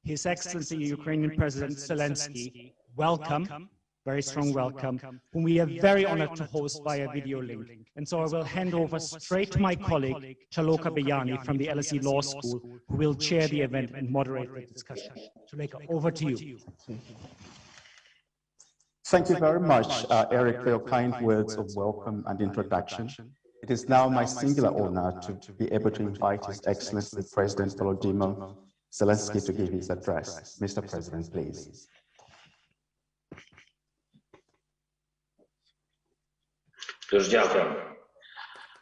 His Excellency Ukrainian President Zelensky, welcome, very strong welcome, whom we are very honored to host via video link. And so I will hand over straight to my colleague, Chaloka Beyani from the LSE Law School, who will chair the event and moderate the discussion. Chaloka, over to you. Thank you very much, Eric, for your kind words of welcome and introduction. It is now my singular honor to be able to invite His Excellency President Volodymyr Zelensky to give his address. Mr. President, please.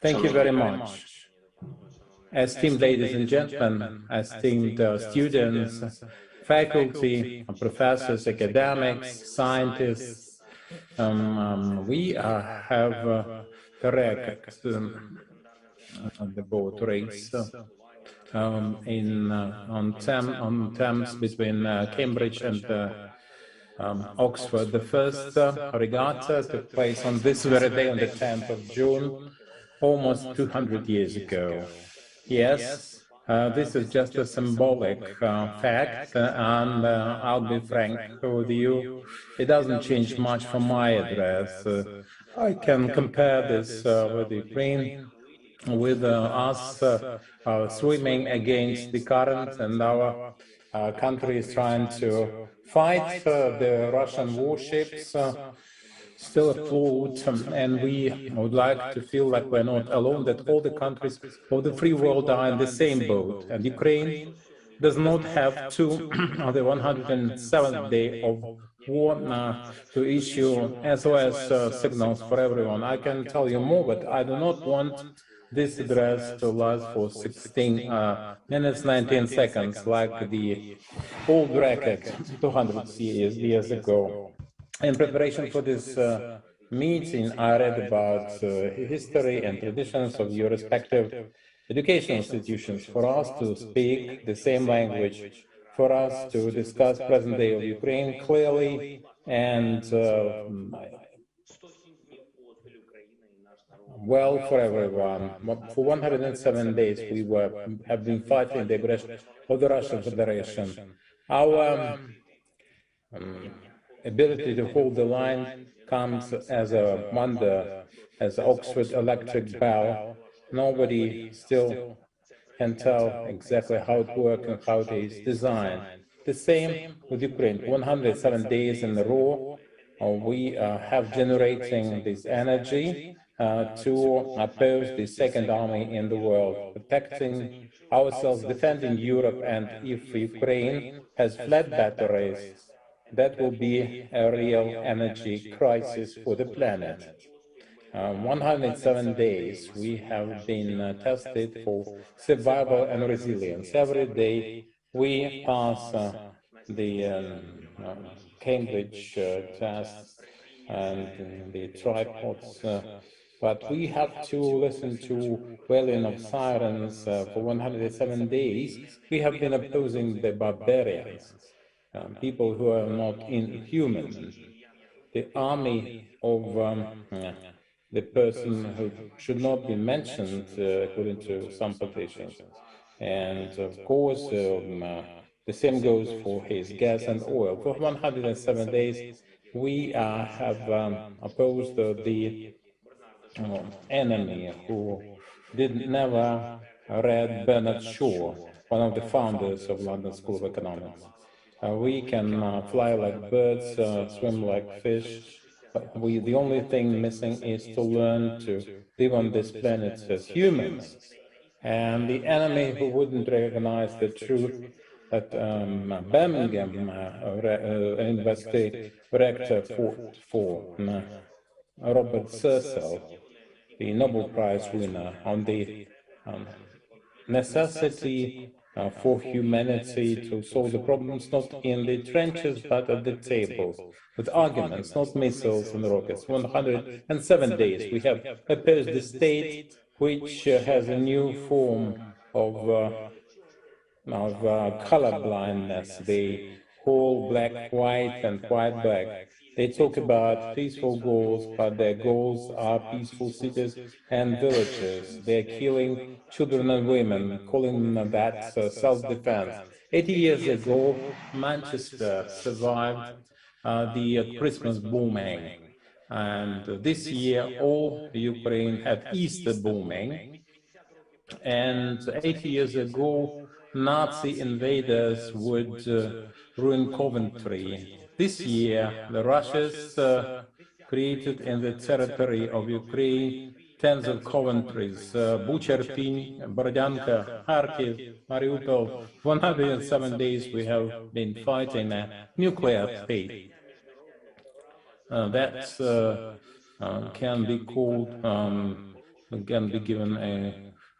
Thank you very much. Esteemed ladies and gentlemen, esteemed students, faculty, professors, academics, scientists, we have correct the boat race on Thames between Cambridge and Oxford. The first regatta took place on this very day, on the 10th of June, almost 200 years ago. Yes, this is just a symbolic fact, and I'll be frank with you, it doesn't change much from my address. I can compare this with Ukraine, with us swimming against the current, and our country is trying to fight the Russian warships still afloat, and we would like to feel like we're not alone, that all the countries of the free world are in the same boat, and Ukraine does not have to, on the 107th day of war, to issue SOS signals for everyone. I can tell you more, but I do not want this address to last for 16 minutes, 19 seconds, like the old record 200 years ago. In preparation for this meeting, I read about history and traditions of your respective educational institutions, for us to speak the same language, for us to discuss present day of Ukraine clearly, and well for everyone. For 107 days we have been fighting the aggression of the Russian Federation. Our ability to hold the line comes as a wonder, as Oxford electric bell. Nobody still can tell exactly how it works and how it is designed. The same with Ukraine. 107 days in a row, we have generating this energy to oppose the second army in the world, protecting ourselves, defending Europe, and if Ukraine has flat batteries, that will be a real energy crisis for the planet. 107 days we have been tested for survival and resilience. Every day we pass the Cambridge test and the tripods, but we have to listen to wailing of sirens for 107 days. We have been opposing the barbarians, people who are not inhuman, the army of the person who should not be mentioned, according to some politicians. And of course, the same goes for his gas and oil. For 107 days, we have opposed the enemy who never read Bernard Shaw, one of the founders of London School of Economics. We can fly like birds, swim like fish, but the only thing missing is to learn to live on this planet as humans. And the enemy who wouldn't recognize the truth that Birmingham University rector fought for, Robert Sercel, the Nobel Prize winner, on the necessity for humanity to solve the problems not in the trenches but at the table, with arguments, not missiles and rockets. 107 days we have opposed the state which has a new form of color blindness, the whole black, white and white, black. They talk about peaceful goals, but their goals are peaceful cities and villages. They're killing children and women, calling that self-defense. 80 years ago, Manchester survived the Christmas bombing. And this year, all Ukraine had Easter bombing. And 80 years ago, Nazi invaders would ruin Coventry. This year, the Russians created in the territory of Ukraine tens of Coventries, Bucha, Irpin, Borodyanka, Kharkiv, Mariupol. 107 days we have been fighting a nuclear state. That can be called, can be given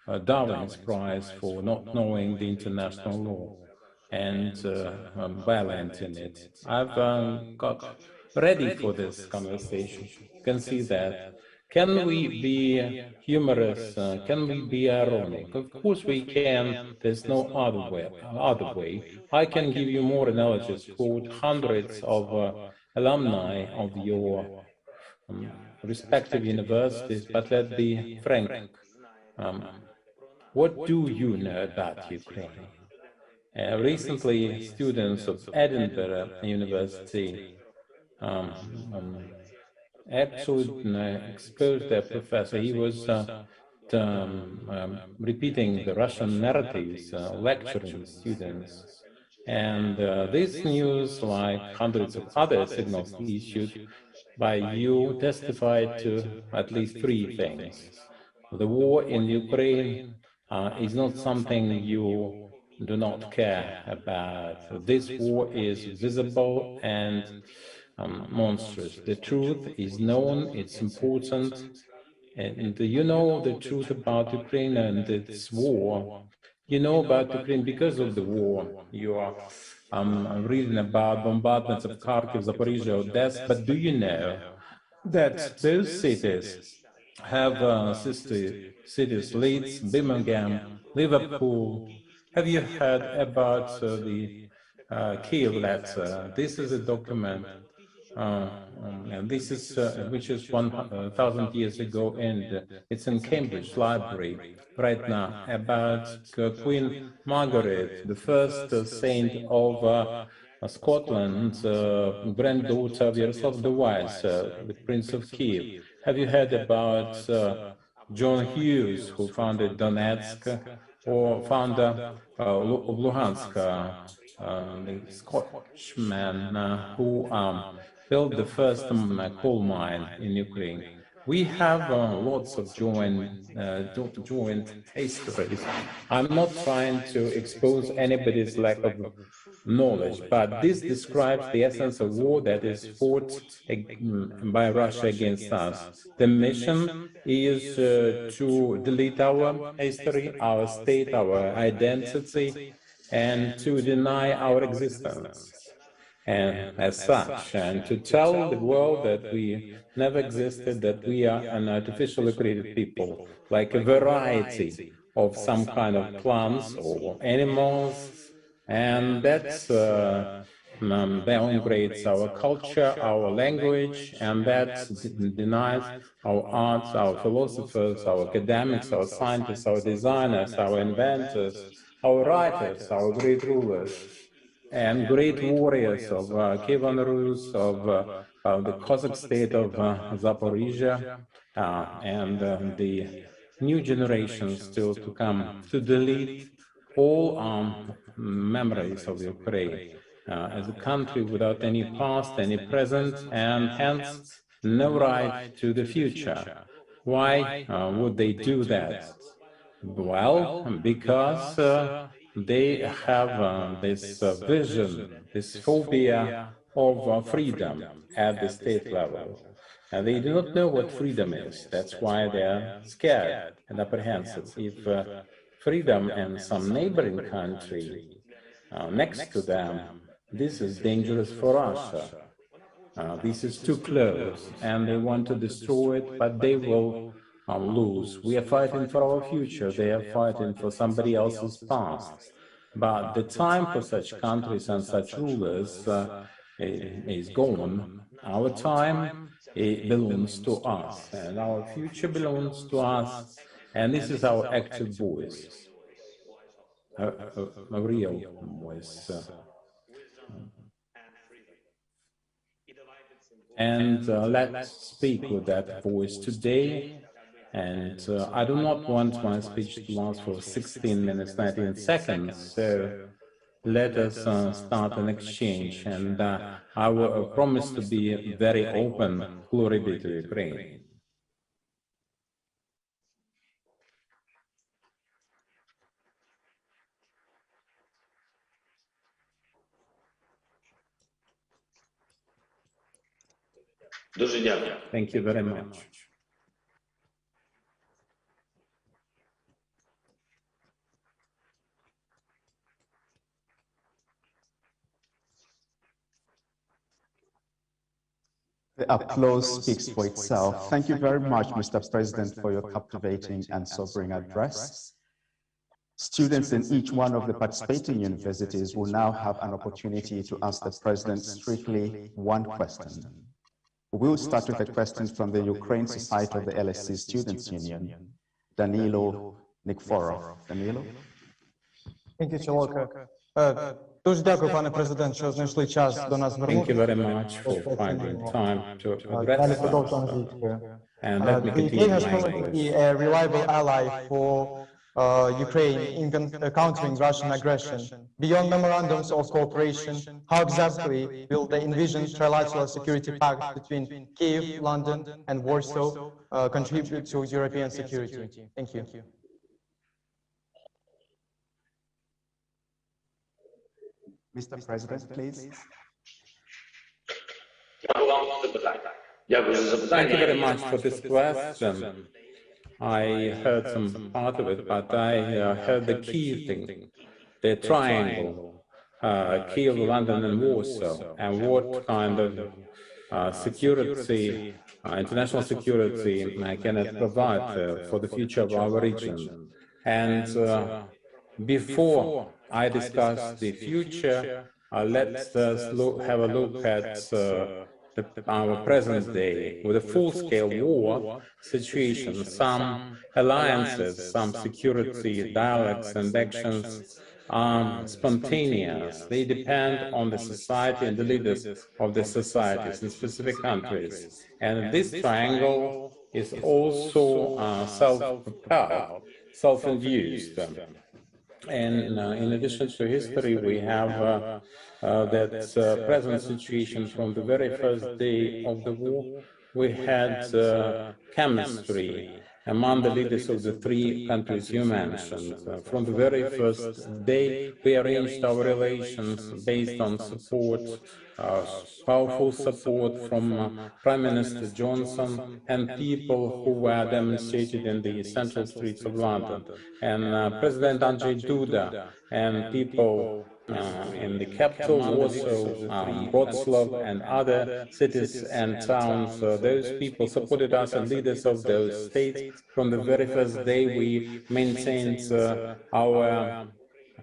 a Darwin's Prize for not knowing the international law and violating it. I've got ready for this conversation. You can see that. Can we be humorous? Can we be ironic? Of course we can. There's no other way. I can give you more analogies, quote hundreds of alumni of your respective universities, but let's be frank. What do you know about Ukraine? Recently, students of Edinburgh University actually exposed their professor. He was repeating the Russian narratives, lecturing students. And this news, like hundreds of other signals issued by you, testified to at least three things. The war in Ukraine is not something you do not care about. This war is visible and monstrous. The truth is known, it's important, and you know the truth about Ukraine and its war. You know about Ukraine because of the war. You are reading about bombardments of Kharkiv, Zaporizhia, Odessa, but do you know that those cities have sister cities, Leeds, Birmingham, Liverpool? Have you heard about the Kiev letter? This is a document, and this is which is 1,000 years ago, and it's in Cambridge Library right now, about Queen Margaret, the first saint of Scotland, granddaughter of Yaroslav the Wise, the Prince of Kiev. Have you heard about John Hughes, who founded Donetsk, or founder of Luhansk, the Scotchman who built the first coal mine in Ukraine? We have lots of joint histories. I'm not trying to expose anybody's lack of knowledge, but this describes the essence of war that is fought by Russia against us. The mission is to delete our history, our state, our identity, and to deny our existence. And as such, and to tell the world that we never existed, that we are an artificially created people, like a variety of some kind of plants or animals, and that downgrades our culture, our language, and that denies our arts, our philosophers, our academics, our scientists, our designers, our inventors, our writers, our great rulers, and great warriors of Kievan Rus, of the Cossack state of Zaporizhia, and the new generations still to come, to delete all memories of Ukraine as a country without any past, any present, and hence no right to the future. Why would they do that? Well, because they have this vision, this phobia of freedom at the state level. And they do not know what freedom is. That's why they're scared and apprehensive. If freedom in some neighboring country next to them, this is dangerous for Russia. This is too close, and they want to destroy it, but they will lose. We are fighting for our future. They are fighting for somebody else's past. But the time for such countries and such rulers is gone. Our time, it belongs to us, and our future belongs to us, and this is our active voice. a real voice. And let's speak with that voice today. And I do not want my speech to last for 16 minutes, 19 seconds. So let us start an exchange. And I will promise to be very open. Glory be to Ukraine. Thank you very much. The applause speaks for itself. Thank you very much, Mr. President, for your captivating and sobering address. Students in each one of the participating universities will now have an opportunity to ask the President strictly one question. We'll start with a question from the Ukraine Society of the LSE Students' Union, Danilo Nikiforov. Danilo? Thank you, Chaloka. Дуже дякую, пане президент, що знайшли час до нас звернутися. Thank you very much for finding time to address us. And let me continue has proven to be a reliable ally for Ukraine in countering Russian aggression. Beyond memorandums of cooperation, how exactly will the envisioned Trilateral Security Pact between Kyiv, London, and Warsaw contribute to European security? Thank you. Mr. President, please. Thank you very much for this question. I heard some part of it, but I heard the key thing, the triangle, Kyiv, London, and Warsaw, and what kind of security, international security can it provide for the future of our region. And before I discuss the future, let's have a look at our present day with a full-scale war situation. Some alliances, some security dialogues and actions are spontaneous. They depend on the society and the leaders of the societies in specific countries. And this triangle is also self-propelled, self-induced. And in addition to history, we have that present situation from the very first day of the war. We had chemistry among the leaders of the three countries you mentioned. From the very first day, we arranged our relations based on support, powerful support from Prime Minister Johnson and people who were demonstrated in the central streets of London, and President Andrzej Duda and people in the capital, Warsaw, Wrocław, and other cities and towns. Those people supported us, and leaders of those states. From the very first day, we maintained our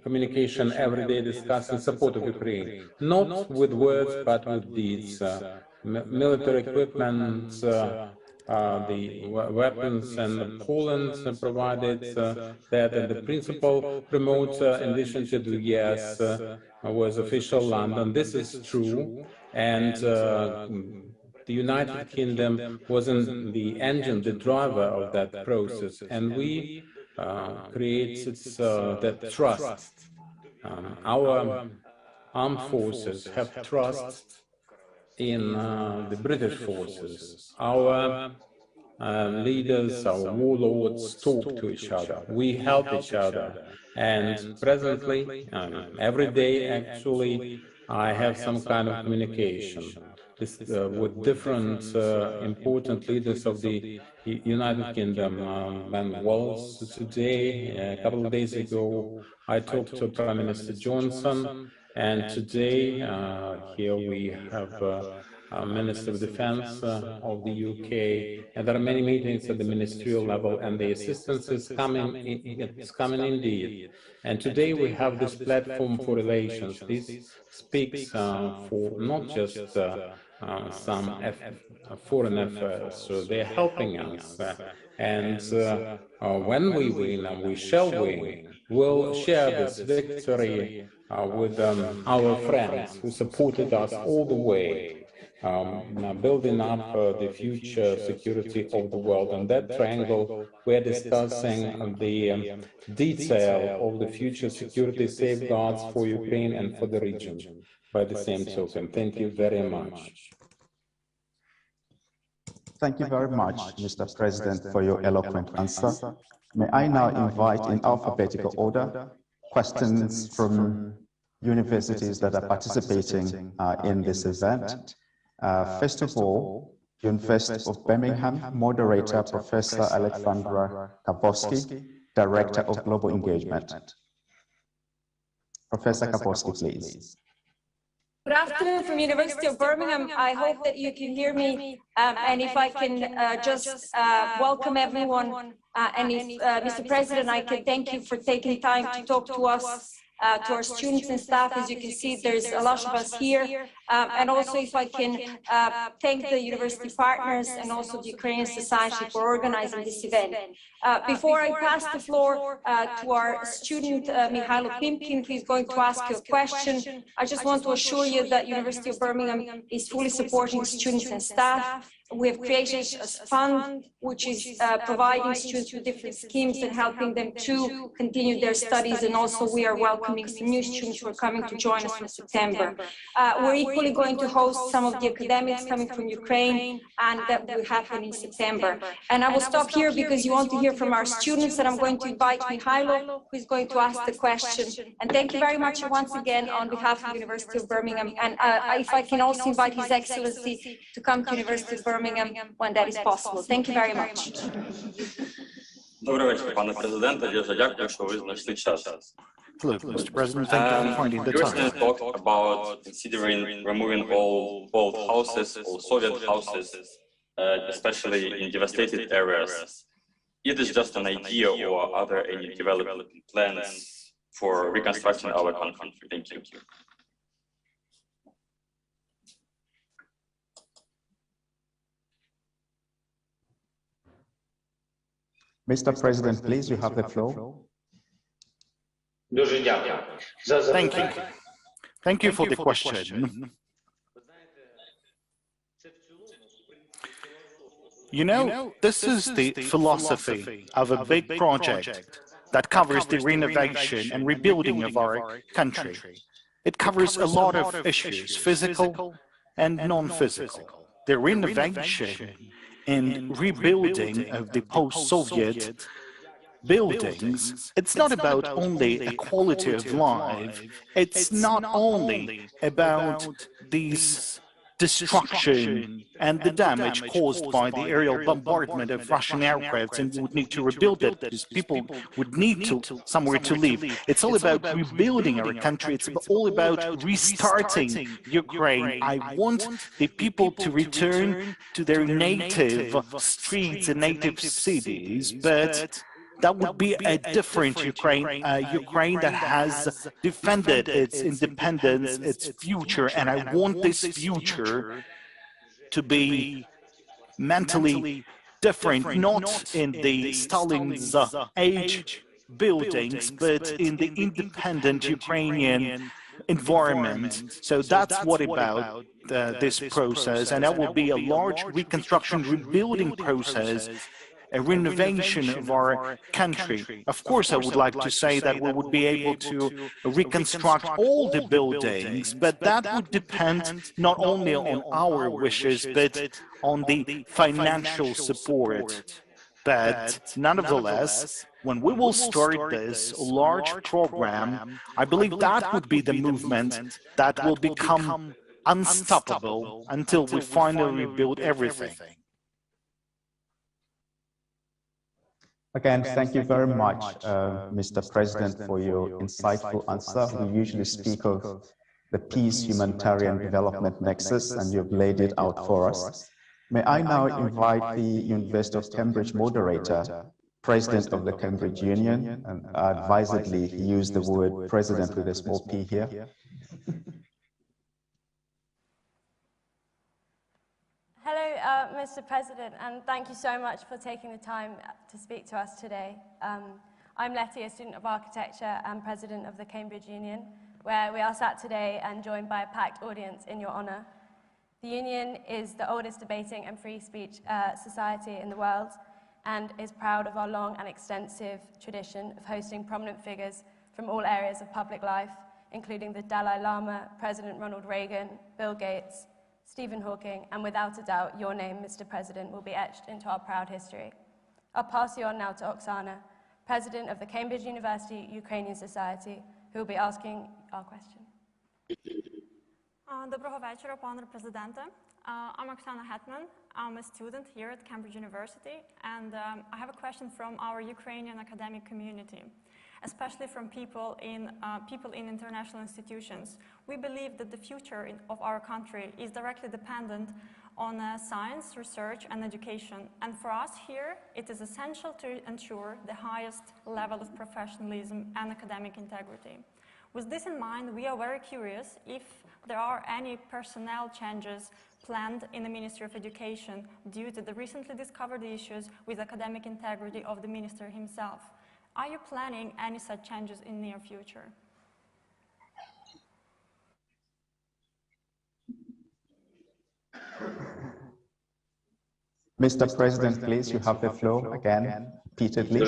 communication every day, discussing support of Ukraine, not with words, but with deeds. Military equipment, the weapons, and Poland provided that, and the principal promoter in addition to the US was official London. This is true, and the United Kingdom wasn't the engine, the driver of that process, and we created that trust. Our armed forces have trust in the British forces. Our leaders, our warlords talk to each other. We help each other. And presently, every day actually, I have some kind of communication with different important leaders of the United Kingdom. And well, today, a couple of days ago, I talked to Prime Minister Johnson, and today here we have Minister of Defense of the UK, and there are many meetings at the ministerial level, and the assistance is coming. It's coming indeed. And today we have this platform for relations. This speaks for not just some foreign affairs. So they're helping us. And when we win, and we shall win, will share this victory with our friends who supported us all the way, building up the future security of the world. And that triangle, we're discussing the detail of the future security safeguards for Ukraine and for the region by the same token. Thank you very much. Thank you very much, Mr. President, for your eloquent answer. May I now invite in alphabetical order questions from universities that are participating in this event. First of all, University of Birmingham, moderator, Professor Alexandra Kabowski, Director of Global Engagement. Professor Kabowski, please. Good afternoon from University of Birmingham. I hope that you can hear me, and if I can just welcome everyone, and if, Mr. President, I can thank you for taking time to talk to us, to our students and staff. As you can see, there's a lot of us here, and also if I can thank the university partners and also the Ukrainian Society for organizing this event. Before I pass the floor to our student, Mihailo Pimpkin, who is going to ask you a question, I just want to assure you that University of Birmingham is fully supporting students and staff. We have created a fund which is providing students with different schemes and helping them to continue their studies, and also we are welcoming some new students who are coming to join us from September. We're equally going to host some of the academics coming from Ukraine, and that will happen in September. And I will stop here because you want to hear from our students, and I'm going to invite Mihailo, who is going to ask the question. And thank you very much once again on behalf of the University of Birmingham. And if I can also invite His Excellency to come to University of Birmingham when that is possible. Thank you very much. Добрий вечір, пане президенте. Дуже дякую, що ви знайшли час. Hello, Mr. President. Thank you for finding the President time. talked about considering removing all old houses, all Soviet houses, especially in devastated areas. It is just an idea, or are there any development plans for reconstructing our country? Thank you. Mr. President, please, you have the floor. Thank you. Thank you for the question. You know, this is the philosophy of a big project that covers the renovation and rebuilding of our country. It covers a lot of issues, physical and non-physical. The renovation and rebuilding of the post-Soviet buildings, it's not about only a quality of life, it's not only about these destruction and the damage caused by the aerial bombardment of Russian aircrafts, and we would need to rebuild it because people would need somewhere to live. It's all about rebuilding our country. It's all about restarting Ukraine. I want the people to return to their native streets and native cities, but that would be a different Ukraine, a Ukraine that has defended its independence, its future, and I want this future to be mentally different, not in the Stalin's age buildings, but in the independent Ukrainian environment. So that's what about this process, and that will be a large reconstruction, rebuilding process, a renovation of our country. Of course, I would like to say that we would be able to reconstruct all the buildings, but that would depend not only on our wishes, but on the financial support. But nonetheless, when we will start this large program, I believe that would be the movement that will become unstoppable until we finally rebuild everything. Again, thank you very much, Mr. President, for your insightful answer. We usually speak of the peace humanitarian development nexus, and you've laid it out for us. May I now invite the University of Cambridge moderator, President of the Cambridge Union, and advisedly use the word president with a small p here. Mr. President, and thank you so much for taking the time to speak to us today. I'm Letty, a student of architecture and president of the Cambridge Union, where we are sat today and joined by a packed audience in your honour. The Union is the oldest debating and free speech society in the world and is proud of our long and extensive tradition of hosting prominent figures from all areas of public life, including the Dalai Lama, President Ronald Reagan, Bill Gates, Stephen Hawking, and without a doubt, your name, Mr. President, will be etched into our proud history. I'll pass you on now to Oksana, President of the Cambridge University Ukrainian Society, who will be asking our question. Доброго вечора, пане президенте. I'm Oksana Hetman. I'm a student here at Cambridge University, and I have a question from our Ukrainian academic community, especially from people in international institutions. We believe that the future of our country is directly dependent on science, research, and education. And for us here, it is essential to ensure the highest level of professionalism and academic integrity. With this in mind, we are very curious if there are any personnel changes planned in the Ministry of Education due to the recently discovered issues with academic integrity of the minister himself. Are you planning any such changes in the near future? Mr. President, please, you have the floor again, repeatedly.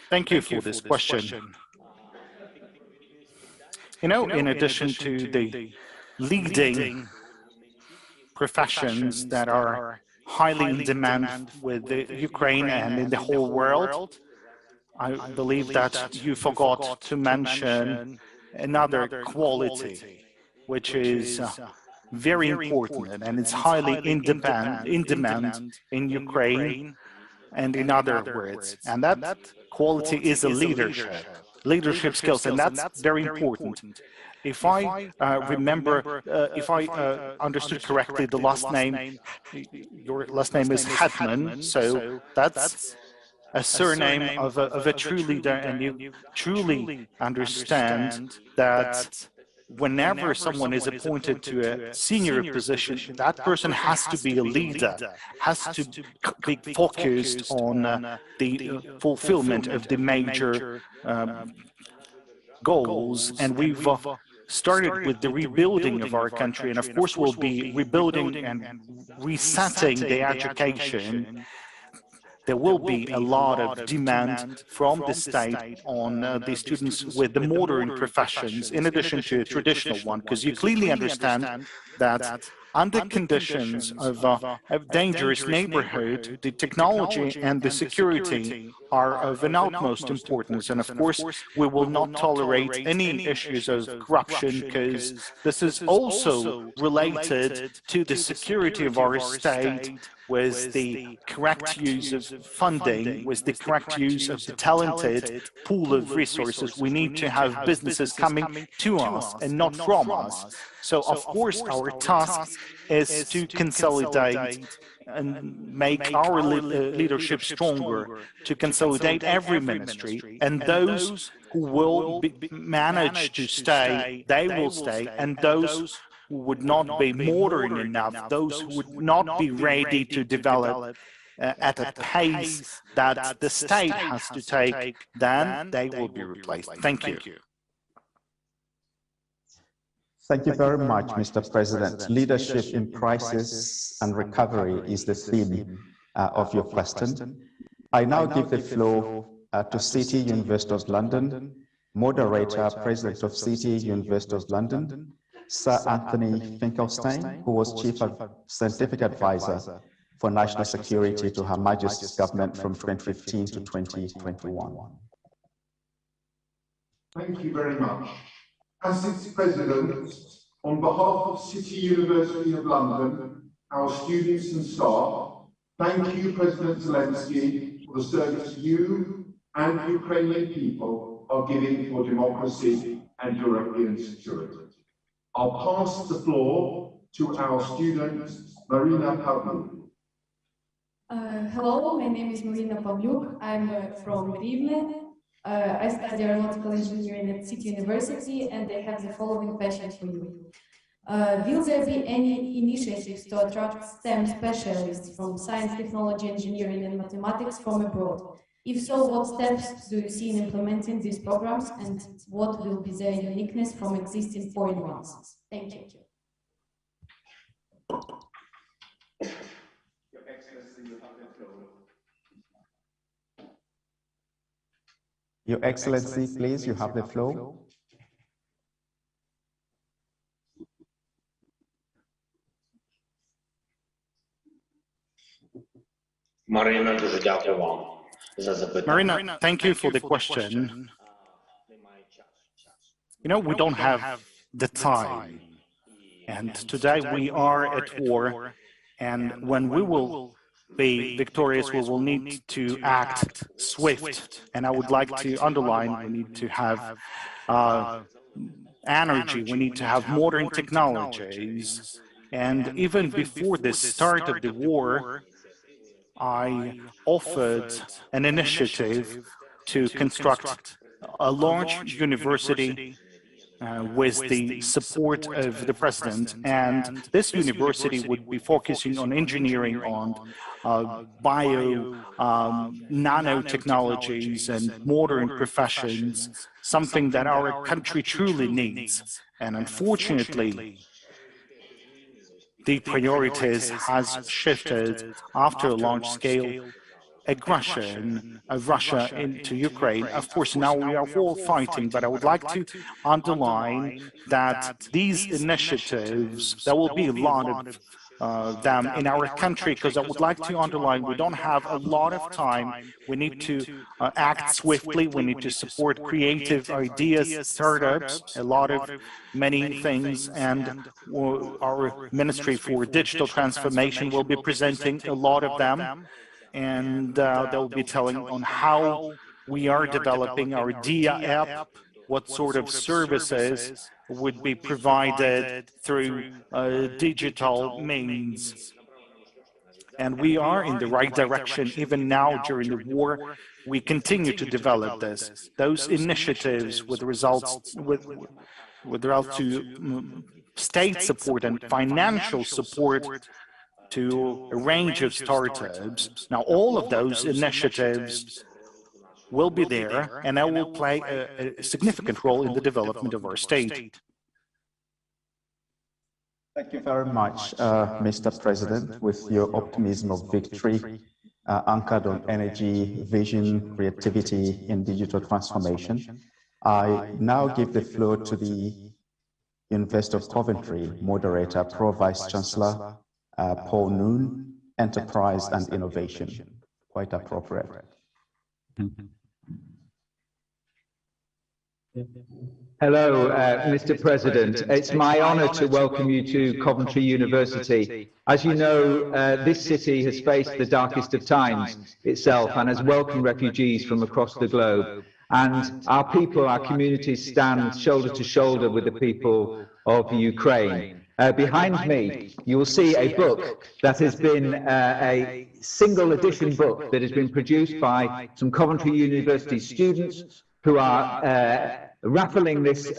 Thank you for this question. You know, in addition to the leading professions that are highly in demand with Ukraine and in the whole world, I believe that you forgot to mention another quality, which is very important, and it's highly in demand in Ukraine and in other words. And that quality is a leadership skills, and that's very important. If I if I understood correctly, the last name, your last name is Hetman, so that's a surname of a true leader, and you truly understand that whenever someone is appointed to a senior position, that person has to be a leader, has to be focused on the fulfillment of the major goals. And we've started with the rebuilding of our country, and of course we'll be rebuilding and resetting the education. There will be a lot of demand from the state on the students with the modern professions, in addition to a traditional one, because you clearly understand that under conditions of a dangerous neighborhood, the technology and the security are of an utmost importance. And of course, we will not tolerate any issues of corruption, because this is also related to the security of our state, with the correct use of funding, with the correct use of the talented pool of resources. We need to have businesses coming to us and not from us. So, of course, our task is to consolidate and make our leadership stronger, to consolidate every ministry, and those who will manage to stay, they will stay, and those who would not be modern enough, those who would not be ready to develop at a pace that the state has to take, then they will be replaced. Thank you. Thank you very much, Mr. President. Leadership in crisis and recovery is the theme of your question. I now give the floor to City University of London, moderator, President of City University of London, Sir Anthony Finkelstein, who was Chief Scientific Advisor for National Security to Her Majesty's government from 2015 to 2021. Thank you very much. As its President, on behalf of City University of London, our students and staff, thank you, President Zelensky, for the service you and Ukrainian people are giving for democracy and European security. I'll pass the floor to our student, Marina Pavlyuk. Hello, my name is Marina Pavlyuk. I'm from Rivne. I study aeronautical engineering at City University, and I have the following question for you. Will there be any initiatives to attract STEM specialists from science, technology, engineering, and mathematics from abroad? If so, what steps do you see in implementing these programs, and what will be their uniqueness from existing foreign ones? Thank you. Your Excellency, you have the floor. Your Excellency, please, you have the floor. Marina, дуже дякую вам за запитання. Marina, thank you for the question. You know, we don't have the time. And today we are at war. And when we will be victorious, we will need to act swift. And I would like to underline, we need to have energy, we need to have modern technologies. And even before the start of the war, I offered an initiative to construct a large university with the support of the president, and this university would be focusing on engineering, on nanotechnologies and modern professions, something that our country truly needs. And unfortunately, the priorities has shifted after a large-scale aggression of Russia into Ukraine. Of course, now we are all fighting, but I would like to underline that these initiatives, there will be a lot of them in our country, because I would like to underline we don't have a lot of time. We need to act swiftly. We need to support creative ideas, startups, a lot of many things, and our Ministry for Digital Transformation will be presenting a lot of them. And they'll be telling on how we are developing our DIA app, what sort of services would be provided through digital means. And we are in the right direction. Even now, during the war, we continue to develop this. Those initiatives with regard to state support and financial support to a range of startups. Now, all of those initiatives will be there, and they will play a significant role in the development of our state. Thank you very much, Mr. President, with your optimism of victory, anchored on energy, vision, creativity, and digital transformation. I now give the floor to the University of Coventry moderator, Pro Vice Chancellor, Paul Noon, Enterprise and Innovation. Quite appropriate. Hello, Mr. President. It's my honor to welcome you to Coventry University. As you know, this city has faced the darkest of times itself and has welcomed refugees from across the globe. And our people, our communities stand shoulder to shoulder with the people of Ukraine. Behind me, you will see a book that has been a single edition book that has been produced by some Coventry University students who are raffling this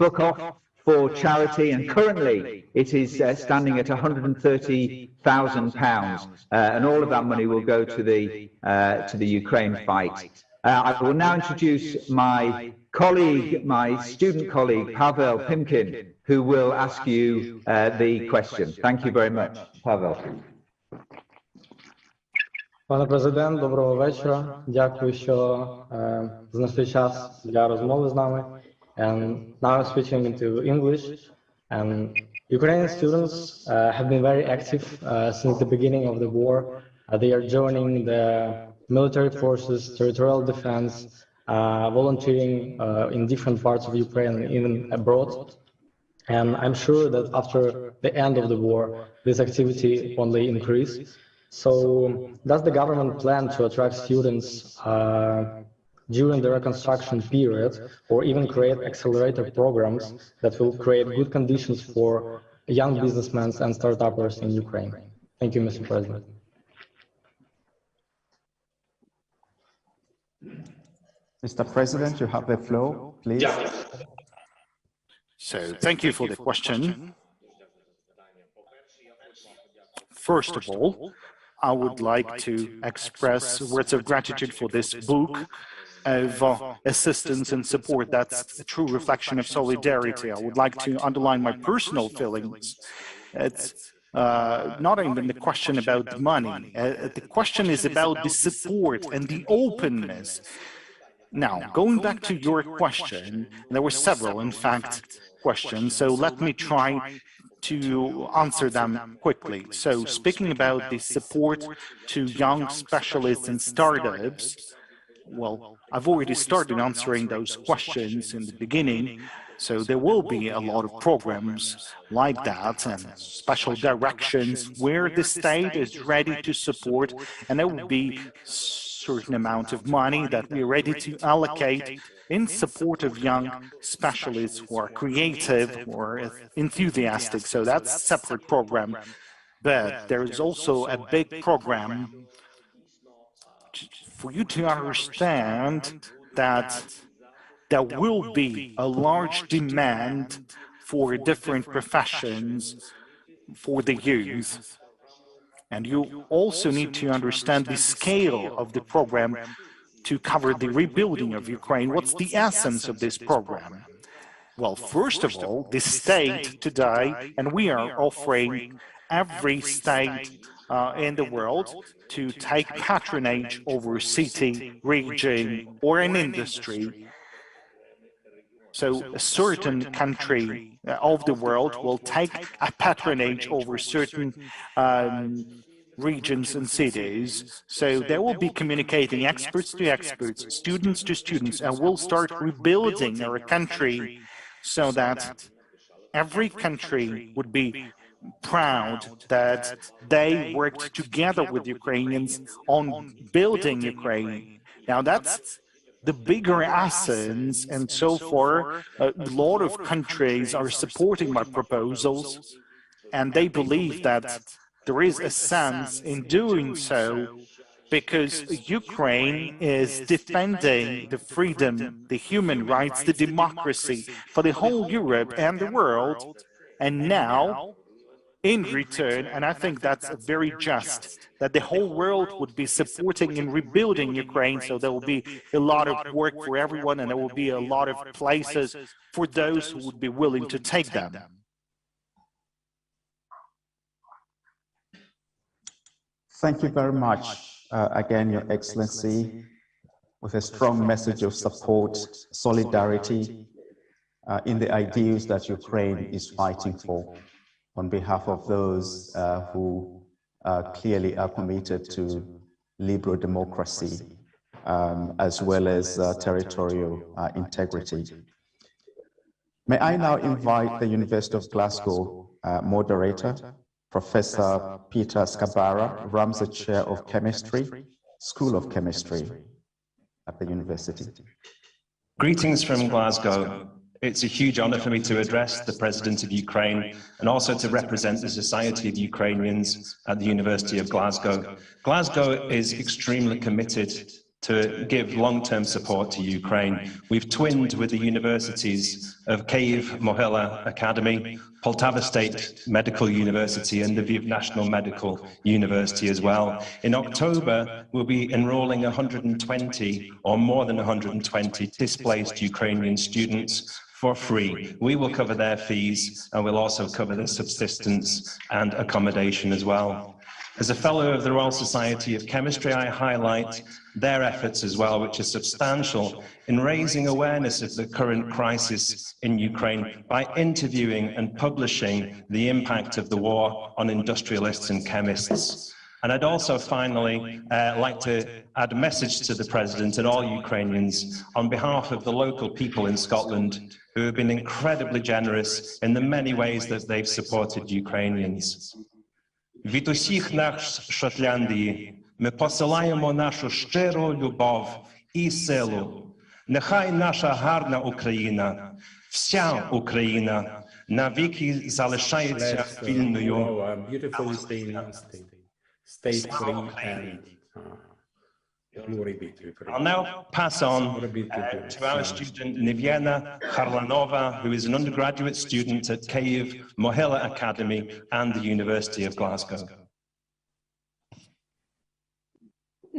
book off for charity, and currently it is standing at £130,000, and all of that money will go to the Ukraine fight. I will now introduce my colleague, my student colleague, Pavel Pimkin, who will ask you the question. Thank you very much. Pavel. Пане президент, доброго вечора. Дякую, що знайшли час для розмови з нами. And now I'm switching into English. And Ukrainian students have been very active since the beginning of the war. They are joining the military forces, territorial defense, volunteering in different parts of Ukraine, even abroad. And I'm sure that after the end of the war, this activity only increase. So does the government plan to attract students during the reconstruction period, or even create accelerator programs that will create good conditions for young businessmen and startups in Ukraine? Thank you, Mr. President. Mr. President, you have the floor, please. So thank you for the question. First of all, I would like to express words of gratitude for this book of assistance and support. That's a true reflection of solidarity. I would like to underline my personal feelings. It's not even the question about the money. The question is about the support and the openness. Now, going back to your question, there were several, in fact, questions, so let me try to answer them quickly. So, speaking about the support to young specialists and startups, well, I've already started answering those questions in the beginning, so there will be a lot of programs like that and special directions where the state is ready to support, and there will be certain amount of money that we're ready to allocate in support of young specialists who are creative or enthusiastic. So that's a separate program. But there is also a big program for you to understand that there will be a large demand for different professions for the youth. And you also need to understand the scale of the program to cover the rebuilding of Ukraine. What's the essence of this program? Well, first of all, the state today, and we are offering every state in the world to take patronage over a city, region, or an industry. So a certain country of the world will take a patronage over certain regions and cities. So they will be communicating experts to experts, students to students, and we'll start rebuilding our country so that every country would be proud that they worked together with Ukrainians on building Ukraine. Now that's the bigger essence, and so far a lot of countries are supporting my proposals, and they believe that there is a sense in doing so because Ukraine is defending the freedom, the human rights, the democracy for the whole Europe and the world, and now in return, and I think that's very just, that the whole world would be supporting and rebuilding Ukraine, so there will be a lot of work for everyone, and there will be a lot of places for those who would be willing to take them. Thank you very much, again, Your Excellency, with a strong message of support, solidarity in the ideals that Ukraine is fighting for, on behalf of those who clearly are committed to liberal democracy, as well as territorial integrity. May I now invite the University of Glasgow moderator, Professor Peter Scabara, Ramsey Chair of Chemistry, School of Chemistry at the university. Greetings from Glasgow. It's a huge honor for me to address the President of Ukraine and also to represent the Society of Ukrainians at the University of Glasgow. Glasgow is extremely committed to give long-term support to Ukraine. We've twinned with the universities of Kyiv Mohyla Academy, Poltava State Medical University, and the Lviv National Medical University as well. In October, we'll be enrolling 120 or more than 120 displaced Ukrainian students for free. We will cover their fees, and we'll also cover their subsistence and accommodation as well. As a fellow of the Royal Society of Chemistry, I highlight their efforts as well, which are substantial in raising awareness of the current crisis in Ukraine by interviewing and publishing the impact of the war on industrialists and chemists. And I'd also finally like to add a message to the President and all Ukrainians on behalf of the local people in Scotland who have been incredibly generous in the many ways that they've supported Ukrainians. Від усіх нас Шотландії ми посилаємо нашу щиру любов і силу. Нехай наша гарна Україна, вся Україна, навіки залишається вільною. I'll now pass on to our student Niviena Kharlanova, who is an undergraduate student at Kyiv Mohyla Academy and the University of Glasgow.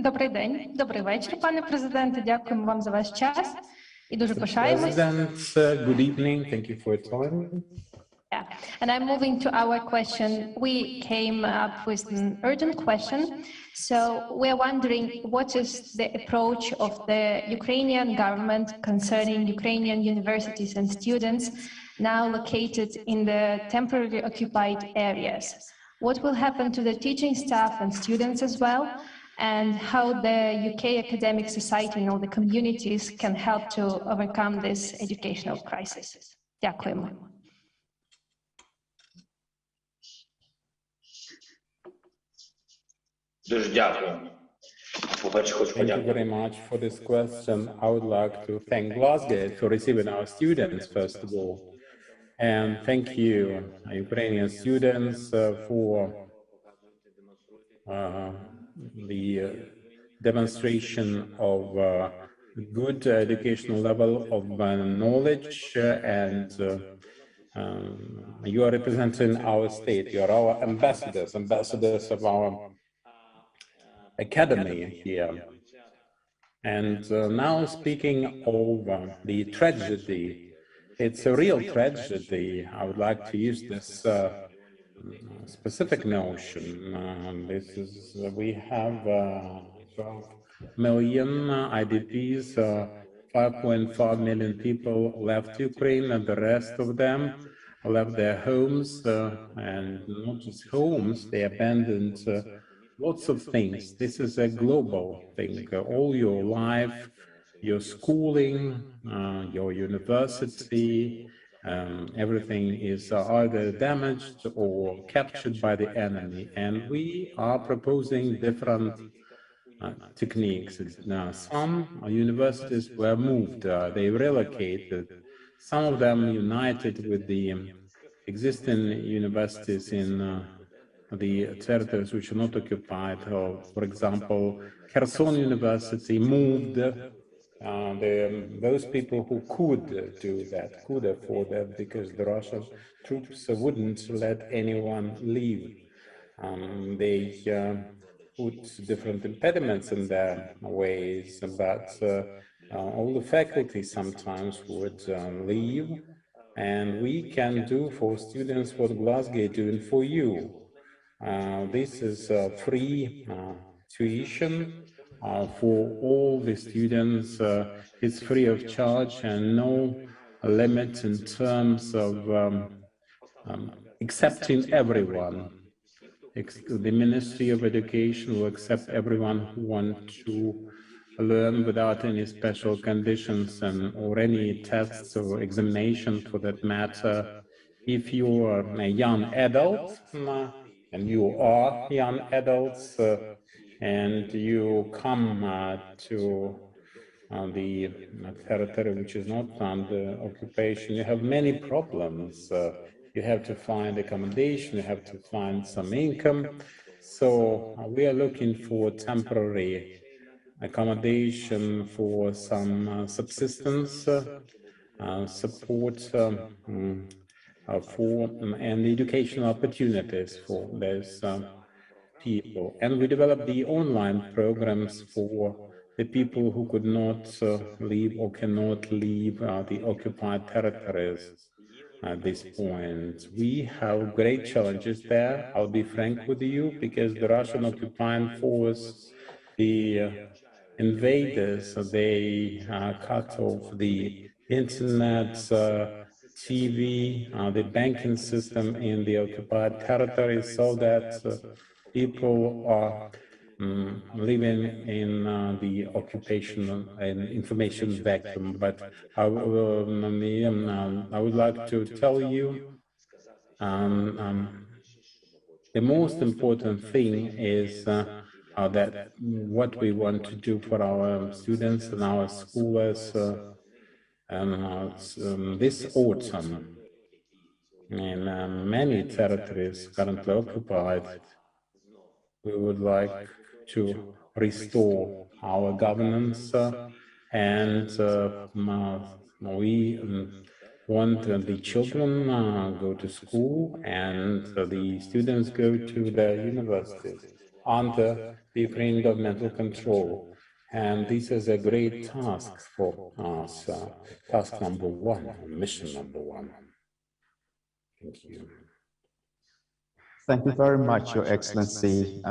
Добрий день, добрий вечір, пане президенте. Дякуємо вам за ваш час і дуже пишаємось. Good evening. Thank you for your time. Yeah. And I'm moving to our question. We came up with an urgent question. So we're wondering what is the approach of the Ukrainian government concerning Ukrainian universities and students now located in the temporarily occupied areas? What will happen to the teaching staff and students as well? And how the UK academic society and all the communities can help to overcome this educational crisis? Дякуємо. Дуже дякую. Thank you very much for this question. I would like to thank Glasgow for receiving our students, first of all. And thank you, Ukrainian students, for the demonstration of good educational level of knowledge, and you are representing our state. You are our ambassadors of our academy here. And now speaking of the tragedy, it's a real tragedy. I would like to use this specific notion. This is, we have 12 million IDPs, 5.5 million people left Ukraine, and the rest of them left their homes, and not just homes, they abandoned lots of things. This is a global thing. All your life, your schooling, your university, everything is either damaged or captured by the enemy. And we are proposing different techniques. Now, some universities were moved, they relocated. Some of them united with the existing universities in the territories which are not occupied. For example, Kherson University moved those people who could do that, could afford that, because the Russian troops wouldn't let anyone leave. They put different impediments in their ways, but all the faculty sometimes would leave, and we can do for students what Glasgow is doing for you. This is free tuition for all the students. It's free of charge and no limit in terms of accepting everyone. The Ministry of Education will accept everyone who wants to learn without any special conditions or any tests or examination for that matter. If you are a young adult, and you are young adults, and you come to the territory which is not under occupation, you have many problems. You have to find accommodation, you have to find some income. So we are looking for temporary accommodation for some subsistence support and educational opportunities for those people. And we developed the online programs for the people who could not leave or cannot leave the occupied territories at this point. We have great challenges there. I'll be frank with you, because the Russian occupying force, the invaders, they cut off the internet, TV, the banking system in the occupied territories, so that people are living in the occupation and information vacuum. But I would like to tell you the most important thing is that what we want to do for our students and our scholars this autumn in many territories currently occupied. We would like to restore our governance, and we want the children go to school and the students go to the universities. under the Ukrainian governmental control. And this is a great task for us, task number one, mission number one. Thank you. Thank you very much, Your Excellency,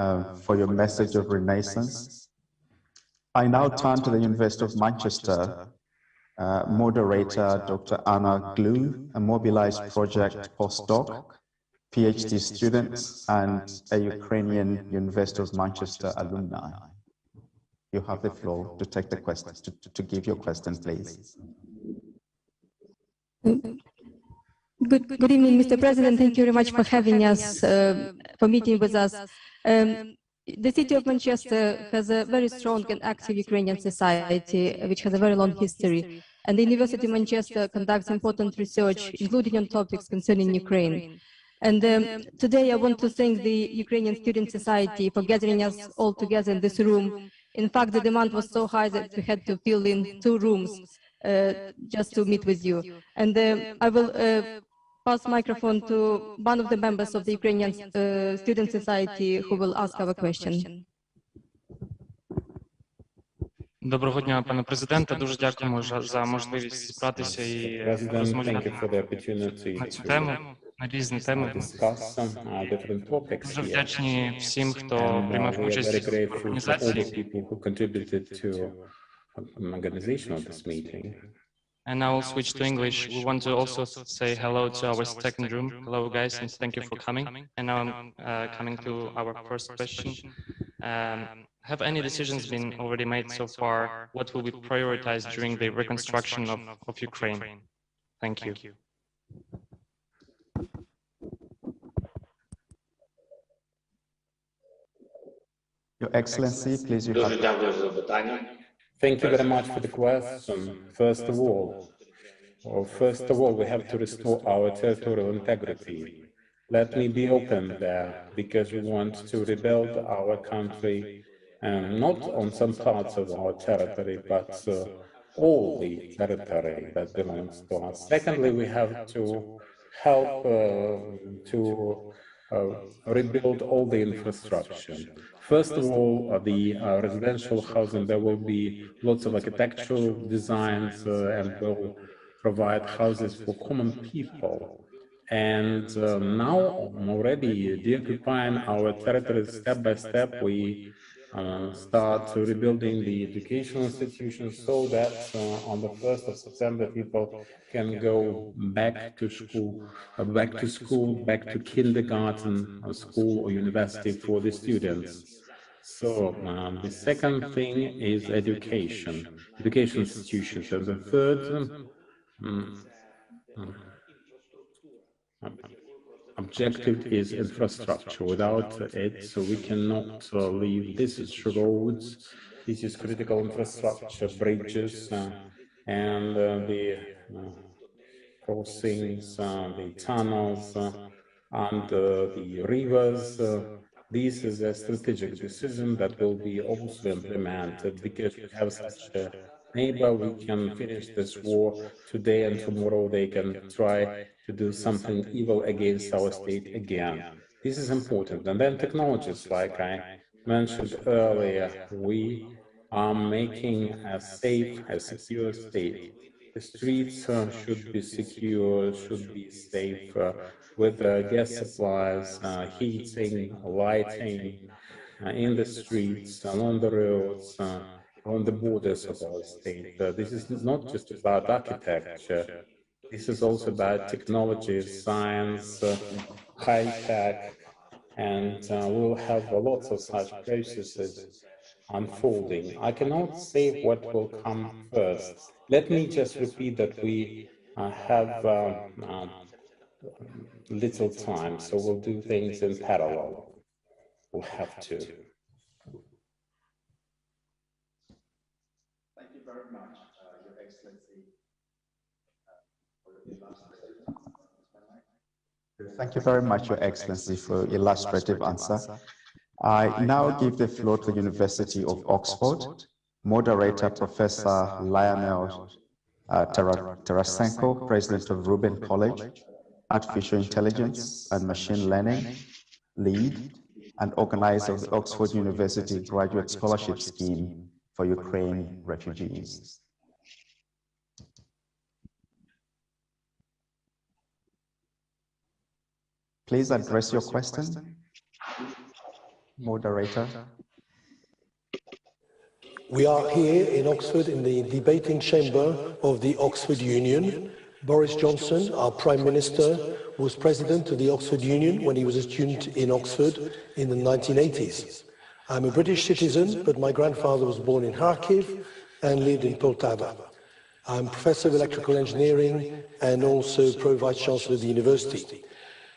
for your message of renaissance. I now turn to the University of Manchester moderator, Dr. Anna Glue, a Mobilized Project postdoc, PhD students, and a Ukrainian University of Manchester alumni. You have the floor to take the question, to give your question, please. Good evening, Mr. President. Thank you very much for having us, for meeting with us. The city of Manchester has a very strong and active Ukrainian society, which has a very long history. And the University of Manchester conducts important research, including on topics concerning Ukraine. And today I want to thank the Ukrainian Student Society for gathering us all together in this room. In fact, the demand was so high that we had to fill in 2 rooms just to meet with you. And I will pass the microphone to one of the members of the Ukrainian Student Society who will ask our question. Доброго дня, пане президенте. Дуже дякуємо за можливість зібратися і розмовляти на цю тему, на різні теми. Дуже вдячні всім, хто приймав участь в організації. And now we'll switch to English. We want to also say hello to our second room. Hello, guys, and thank you for coming. And now I'm coming to our first question. Have any decisions been already made so far? What will be prioritized during the reconstruction of Ukraine? Thank you. Your Excellency, please. Thank you very much for the question. First of all, we have to restore our territorial integrity. Let me be open there, because we want to rebuild our country, not on some parts of our territory, but all the territory that belongs to us. Secondly, we have to help to rebuild all the infrastructure. First of all, the residential housing, there will be lots of architectural designs and will provide houses for common people. And now already deoccupying our territory step by step, we start rebuilding the educational institutions so that on the 1st of September people can go back to school, back to kindergarten, or school or university for the students. So the second thing is education institutions, and the third objective is infrastructure. Without it, so we cannot leave. This is roads, this is critical infrastructure, bridges, and the crossings, the tunnels, and the rivers. This is a strategic decision that will be also implemented, because we have such a neighbor. We can finish this war today, and tomorrow they can try to do something evil against our state again. This is important. And then technologies, like I mentioned earlier, we are making a safe, a secure state. The streets should be secure, should be safe, with gas supplies, heating, lighting in the streets, along the roads, on the borders of our state. This is not just about architecture. This is also about technology, science, high-tech, and we'll have lots of such processes unfolding. I cannot say what will come first. Let me just repeat that we have little time, so we'll do things in parallel. We'll have to. Thank you very much, Your Excellency. Thank you very much, Your Excellency, for your illustrative answer. I now give the floor to the University of Oxford, moderator Professor Lionel Tarasenko, President of Rubin College, Artificial Intelligence and Machine Learning lead, and organizer of the Oxford University Graduate Scholarship Scheme for Ukraine refugees. Please address your question. Moderator. We are here in Oxford in the debating chamber of the Oxford Union. Boris Johnson, our Prime Minister, was President of the Oxford Union when he was a student in Oxford in the 1980s. I'm a British citizen, but my grandfather was born in Kharkiv and lived in Poltava. I'm Professor of Electrical Engineering and also Pro-Vice Chancellor of the University.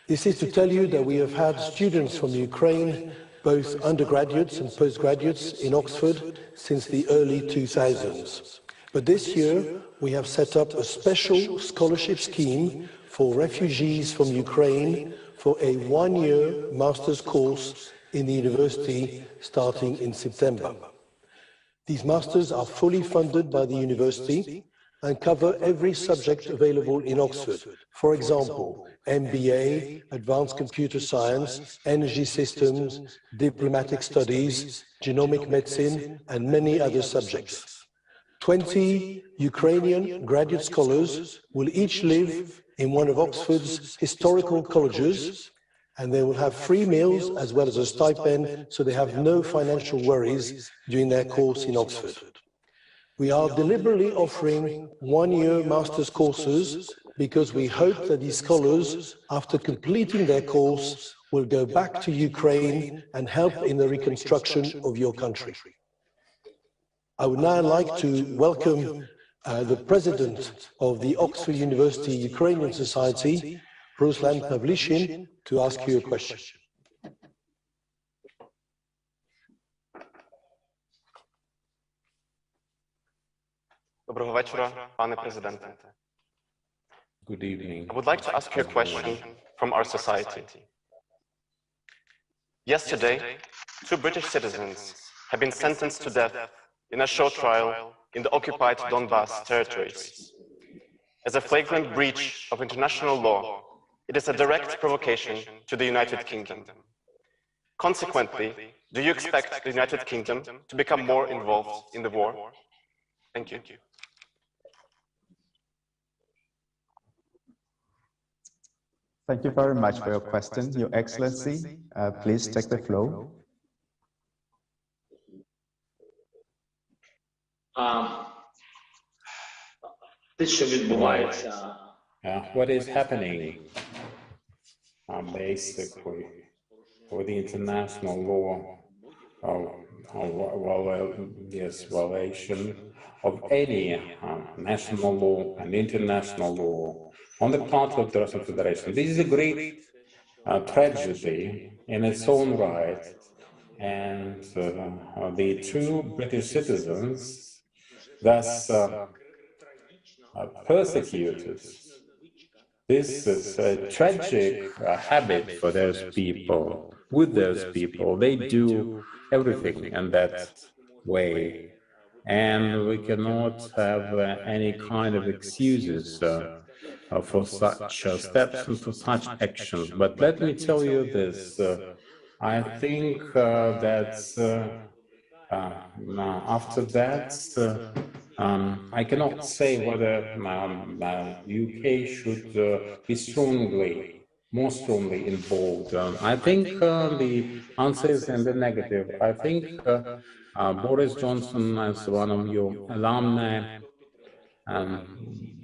This is to tell you that we have had students from Ukraine, both undergraduates and postgraduates in Oxford since the early 2000s. But this year, we have set up a special scholarship scheme for refugees from Ukraine for a one-year master's course in the university starting in September. These masters are fully funded by the university and cover every subject available in Oxford. For example, MBA, Advanced Computer Science, Energy Systems, Diplomatic Studies, Genomic Medicine, and many other subjects. 20 Ukrainian graduate scholars will each live in one of Oxford's historical colleges, and they will have free meals as well as a stipend, so they have no financial worries during their course in Oxford. We are deliberately offering one-year master's courses because we hope that these scholars, after completing their course, will go back to Ukraine and help in the reconstruction of your country. I would now like to welcome the President of the Oxford University Ukrainian Society, Ruslan Pavlishin, to ask you a question. Доброго вечора, пане президенте. Good evening. I would like to ask you a question from our society. Yesterday, 2 British citizens have been sentenced to death in a show trial in the occupied Donbas territories. As a flagrant breach of international law, it is a direct provocation to the United Kingdom. Consequently, do you expect the United Kingdom to become more involved in the war? Thank you. Thank you very much for your question, Your Excellency. Please take the floor. What is happening basically with the international law violation of any national law and international law on the part of the Russian Federation. This is a great tragedy in its own right, and the 2 British citizens thus persecuted. This is a tragic habit for those people. With those people, they do everything in that way, and we cannot have any kind of excuses for such steps and for such actions. But let me tell you this, I think that after that, I cannot say whether UK should be more strongly involved. I think the answer is in the negative. I think Boris Johnson, as one of your alumni,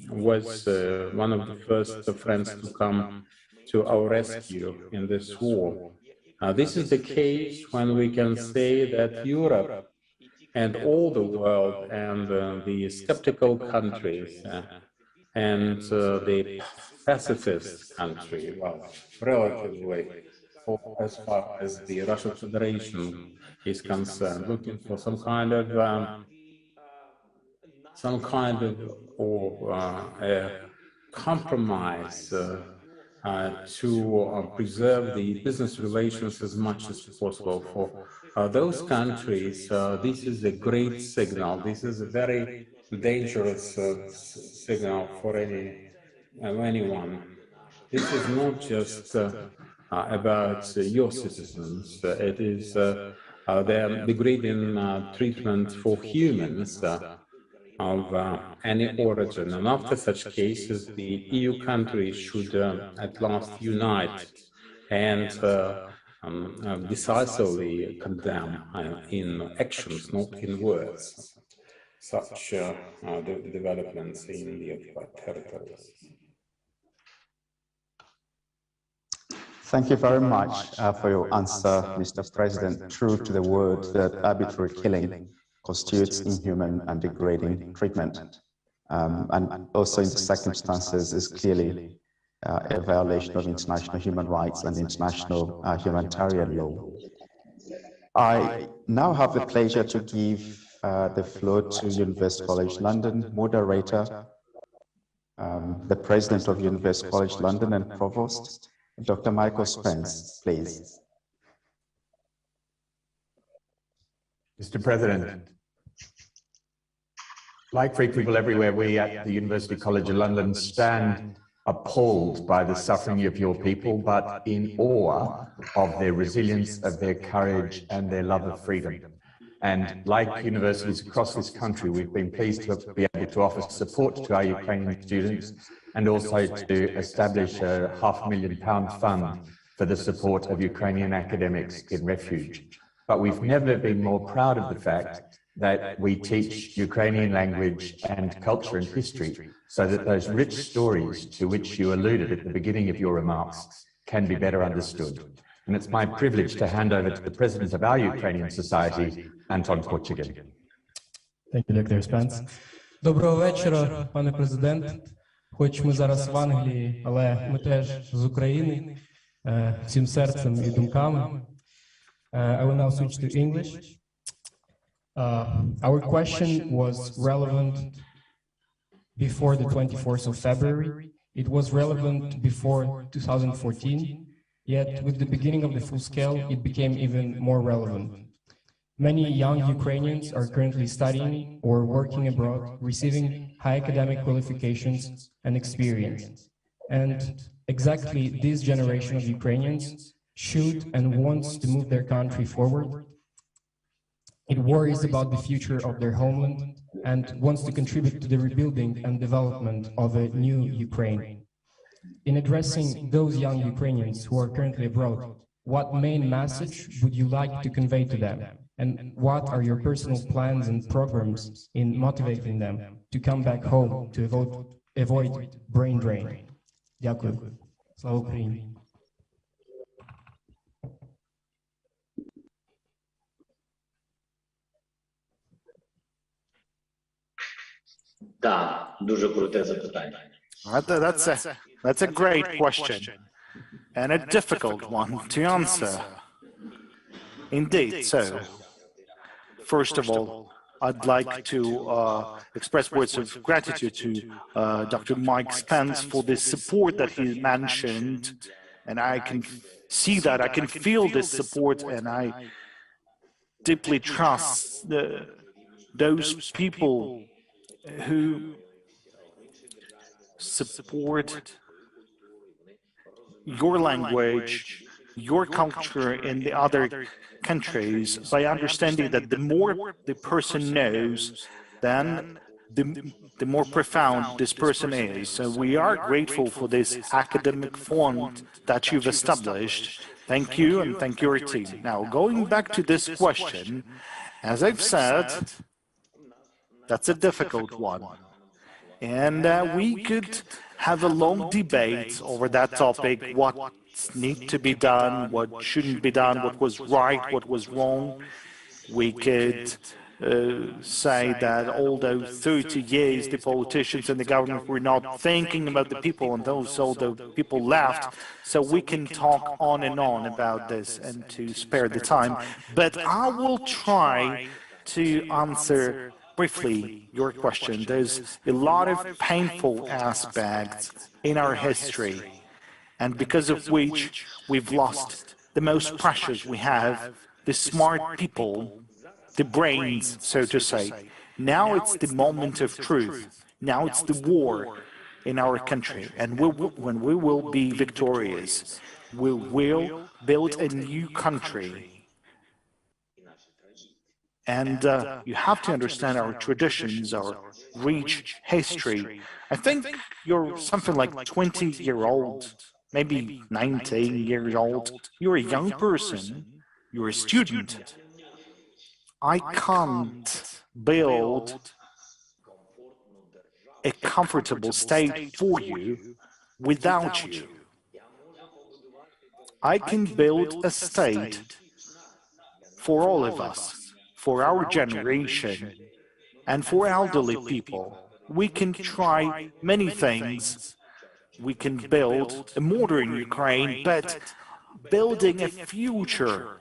was one of the first friends to come to our rescue in this war. This is the case when we can say that Europe and all the world and the skeptical countries and the pacifist country, well, relatively, as far as the Russian Federation is concerned, looking for some kind of compromise to preserve the business relations as much as possible. For those countries, this is a great signal. This is a very dangerous signal for anyone. This is not just about your citizens. It is their degrading treatment for humans of any origin. And after such cases, the EU countries should at last unite and decisively condemn in actions, not in words, such the developments in the occupied territories. Thank you very much for your answer, Mr. President. True to the word that arbitrary killing constitutes inhuman and degrading treatment. And also in the circumstances is clearly a violation of international human rights and international humanitarian law. I now have the pleasure to give the floor to University College London moderator, the President of University College London and Provost, Dr. Michael Spence, please. Mr. President, like free people everywhere, we at the University College of London stand appalled by the suffering of your people, but in awe of their resilience, of their courage and their love of freedom. And like universities across this country, we've been pleased to be able to offer support to our Ukrainian students and also to establish a £500,000 fund for the support of Ukrainian academics in refuge. But we've never been more proud of the fact that we teach Ukrainian language and culture and history so that those rich stories to which you alluded at the beginning of your remarks can be better understood. And it's my privilege to hand over to the President of our Ukrainian Society, Anton Korchagin. Thank you, Dr. Spence. Доброго вечора, пане президент. Хоч ми зараз в Англії, але ми теж з України, всім серцем і думками. I will now switch to English. Our question was relevant before the 24th of February. It was relevant before 2014, yet with the beginning of the full scale, it became even more relevant. Many young Ukrainians are currently studying or working abroad, receiving high academic qualifications and experience. And exactly this generation of Ukrainians should and wants to move their country forward. It worries about the future of their homeland and wants to contribute to the rebuilding and development of a new Ukraine. In addressing those young Ukrainians who are currently abroad, what main message would you like to convey to them? And what are your personal plans and programs in motivating them to come back home to avoid brain drain? Дякую. Слава Україні. Так, дуже круте запитання. That's a great question and a difficult one to answer. Indeed, so first of all, I'd like to express words of gratitude to Dr. Mike Spence for the support that he mentioned, and I can see that, I can feel this support, and I deeply trust those people who support your language, your culture in the other countries by understanding that the more the person knows, then the more profound this person is. So we are grateful for this academic fund that you've established. Thank you, and thank your team. Now, going back to this question, as I've said, that's a difficult one. And we could have a long debate over that topic, what needs to be done, what shouldn't be done, what was right, what was wrong. We could say that although 30 years the politicians and the government were not thinking about the people, and also the people left, so we can talk on and on about this and to spare the time. But I will try to answer briefly your question. There's a lot of painful aspects in our history, and because of which we've lost the most precious we have, the smart people, the brains, so to say. Now it's the moment of truth. Now it's the war in our country, and when we will be victorious. we will build a new country. And you have to understand our traditions, our rich history. I think you're something like 20-year-old, maybe 19 years old. You're a young person, you're a student. I can't build a comfortable state for you without you. I can build a state for all of us, for our generation, and for elderly people. We can try many things. We can build a modern Ukraine, but building a future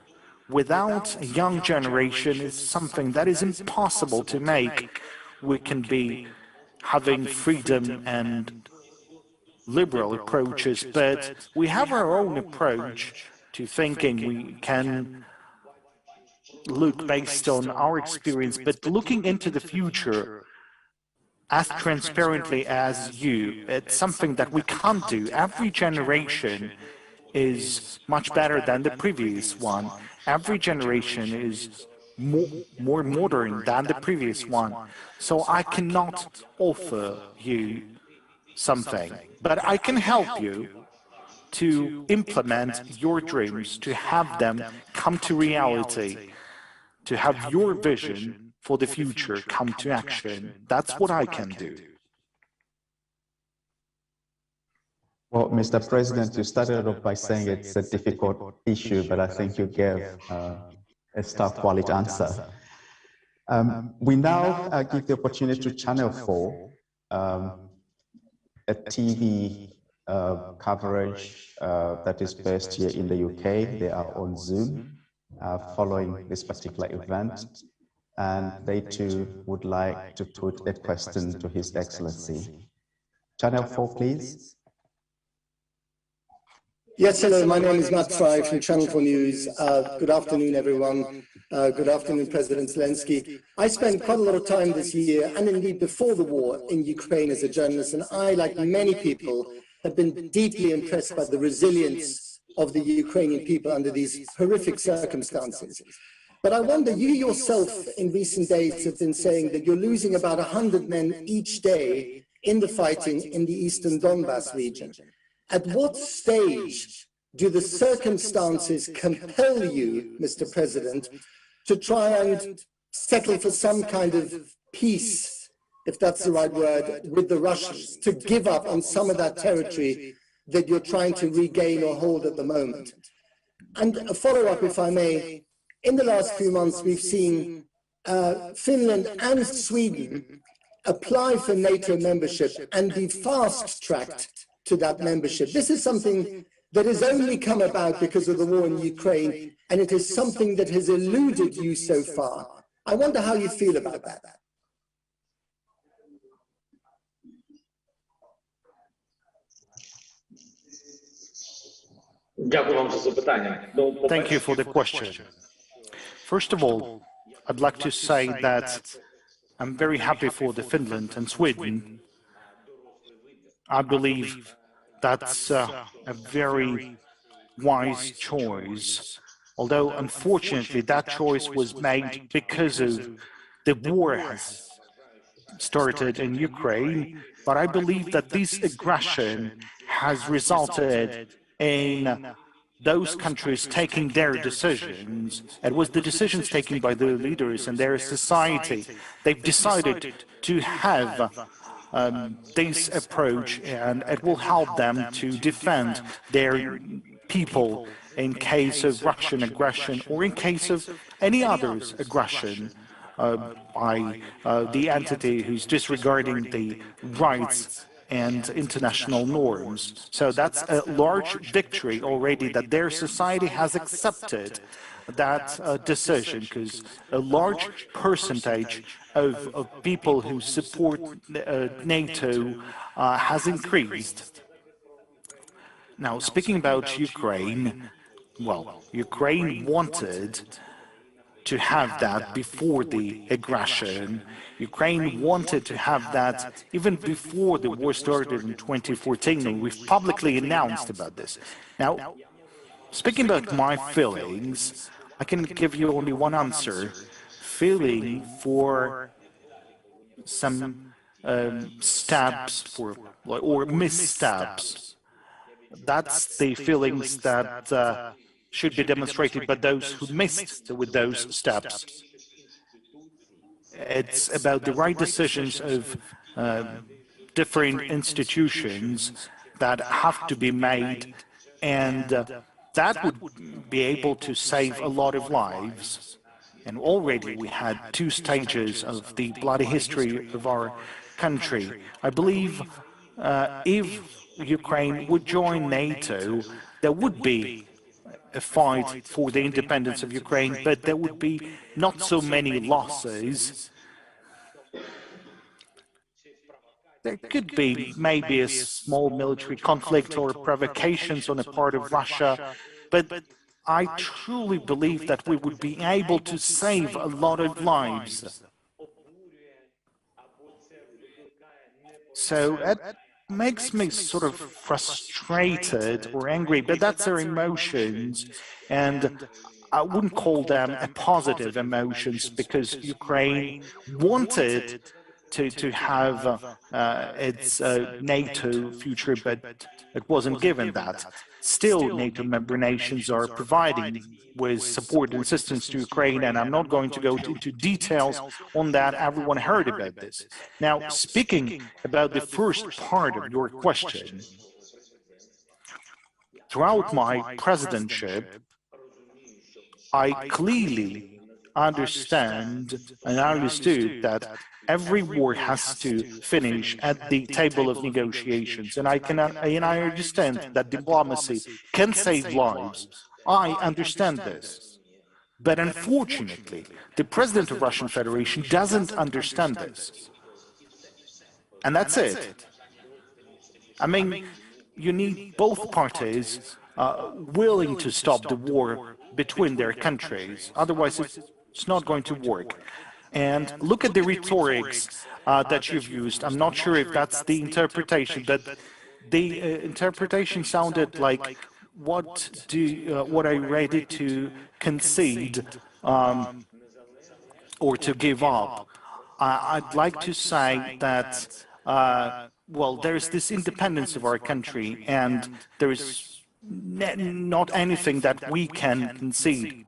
without a young generation is something that is impossible to make. We can be having freedom and liberal approaches, but we have our own approach to thinking. We can look based on our experience, but looking into the future as transparently as you, it's something that we can't do. Every generation is much better than the previous one. Every generation is more modern than the previous one. So I cannot offer you something, but I can help you to implement your dreams, to have them come to reality, to have your vision for the future come to action. That's what I can do. Well, Mr. President, you started off by saying it's a difficult issue, but I think you gave a star-quality answer. We now give the opportunity to Channel 4, a TV coverage that is based here in the UK. They are on Zoom following this particular event, and they too would like to put a question to His Excellency. Channel 4, please. Yes, hello, my name is Matt Fry from Channel 4 News. Good afternoon, everyone. Good afternoon, President Zelensky. I spent quite a lot of time this year, and indeed before the war, in Ukraine as a journalist, and I, like many people, have been deeply impressed by the resilience of the Ukrainian people under these horrific circumstances. But I wonder, you yourself in recent days have been saying that you're losing about 100 men each day in the fighting in the eastern Donbas region. At what stage do the circumstances compel you, Mr. President, to try and settle for some kind of peace, if that's the right word, with the Russians, to give up on some of that territory that you're trying to regain or hold at the moment? And a follow-up, if I may, in the last few months, we've seen Finland and Sweden apply for NATO membership and be fast-tracked to that membership. This is something that has only come about because of the war in Ukraine, and it is something that has eluded you so far. I wonder how you feel about that. Thank you for the question. First of all, I'd like to say that I'm very happy for the Finland and Sweden. I believe that's a very wise choice, although unfortunately that choice was made because of the war has started in Ukraine. But I believe that this aggression has resulted in those countries taking their decisions. It was the decisions taken by the leaders and their society. They've decided to have this approach, and it will help them to defend their people in case of Russian aggression or in case of any other aggression by the entity who's disregarding the rights and international norms. So that's a large victory already that their society has accepted that decision, because a large percentage of people who support NATO has increased. Now, speaking about Ukraine, well, Ukraine wanted to have that before the aggression. Ukraine wanted to have that even before the war started in 2014, and we've publicly announced about this. Now, Speaking about my feelings, I can give you only one answer. Feeling for some stabs or misstabs. That's the feelings that should be demonstrated by those who missed with those stabs. It's about the right decisions of different institutions that have to be made, and that would be able to save a lot of lives. And already we had 2 stages of the bloody history of our country. I believe if Ukraine would join NATO, there would be a fight for the independence of Ukraine, but there would be not so many losses. There could be maybe a small military conflict or provocations on the part of Russia, but I truly believe that we would be able to save a lot of lives. So it makes me sort of frustrated or angry, but that's their emotions, and I wouldn't call them a positive emotions, because Ukraine wanted to have its NATO future, but it wasn't given that. Still, NATO member nations are providing with support and assistance to Ukraine, and I'm not going to go into details on that. Everyone heard about this. Now, speaking about the first part of your question, throughout my presidentship, I clearly understand and understood that every war has to finish at the table of negotiations, and I understand that diplomacy can save lives. I understand this, but unfortunately, the president of Russian Federation doesn't understand this, and that's it. I mean, you need both parties willing to stop the war between their countries, otherwise it's not going to work. And look at the rhetorics that you've used. I'm not sure if that's the interpretation, but the interpretation sounded like, what are you ready to concede or to give up? I'd like to say that, well, there's this independence of our country, and there is not anything that we can concede.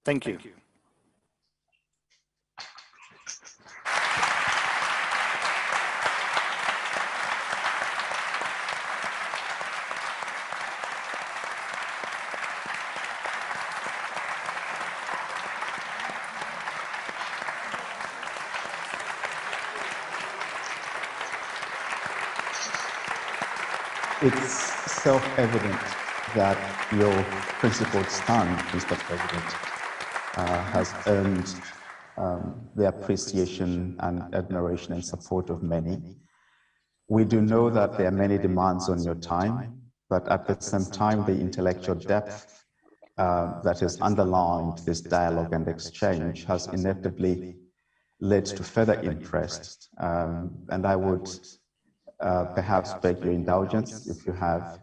Thank you. It's self-evident that your principled stand, Mr. President, has earned the appreciation and admiration and support of many. We do know that there are many demands on your time, but at the same time, the intellectual depth that has underlined this dialogue and exchange has inevitably led to further interest. And I would perhaps beg your indulgence if you have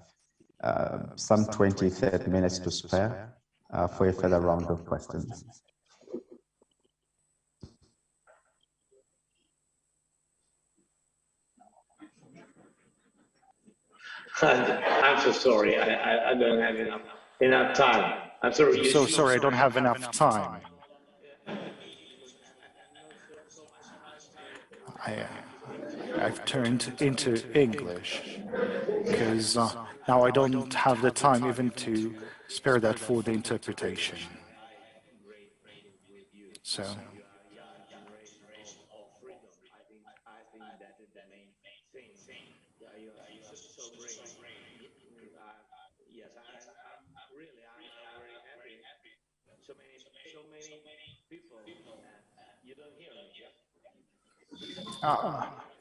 some 20, 30 minutes to spare for a further round of questions. I'm so sorry, I don't have enough time. I'm sorry. So sorry, I don't have enough time. I've turned into English because now I don't have the time even to spare that for the interpretation. So.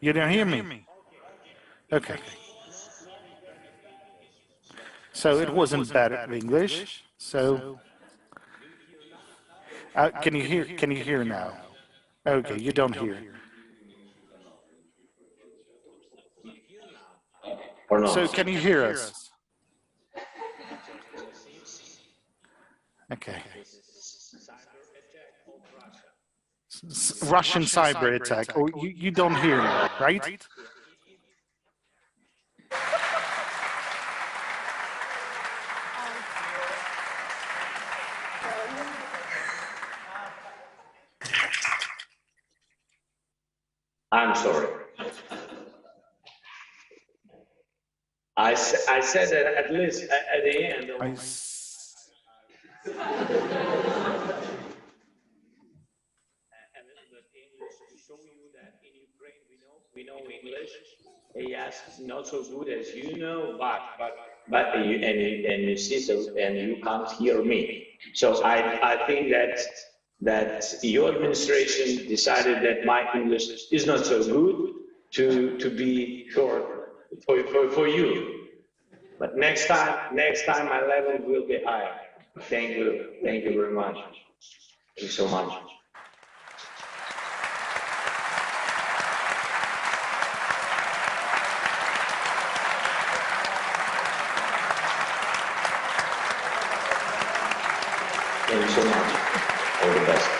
You don't hear me? Okay. So it wasn't bad English. So can you hear? Can you hear now? Okay, you don't hear. So can you hear us? Okay. Russian cyber attack. Oh, you don't hear me, right? I'm sorry. I said that at least at the end. We know English. Yes, not so good as you know, but you see, so and you can't hear me. So I think that your administration decided that my English is not so good to be short for you. But next time my level will be higher. Thank you very much. Thank you so much. Thank you so much. All the best.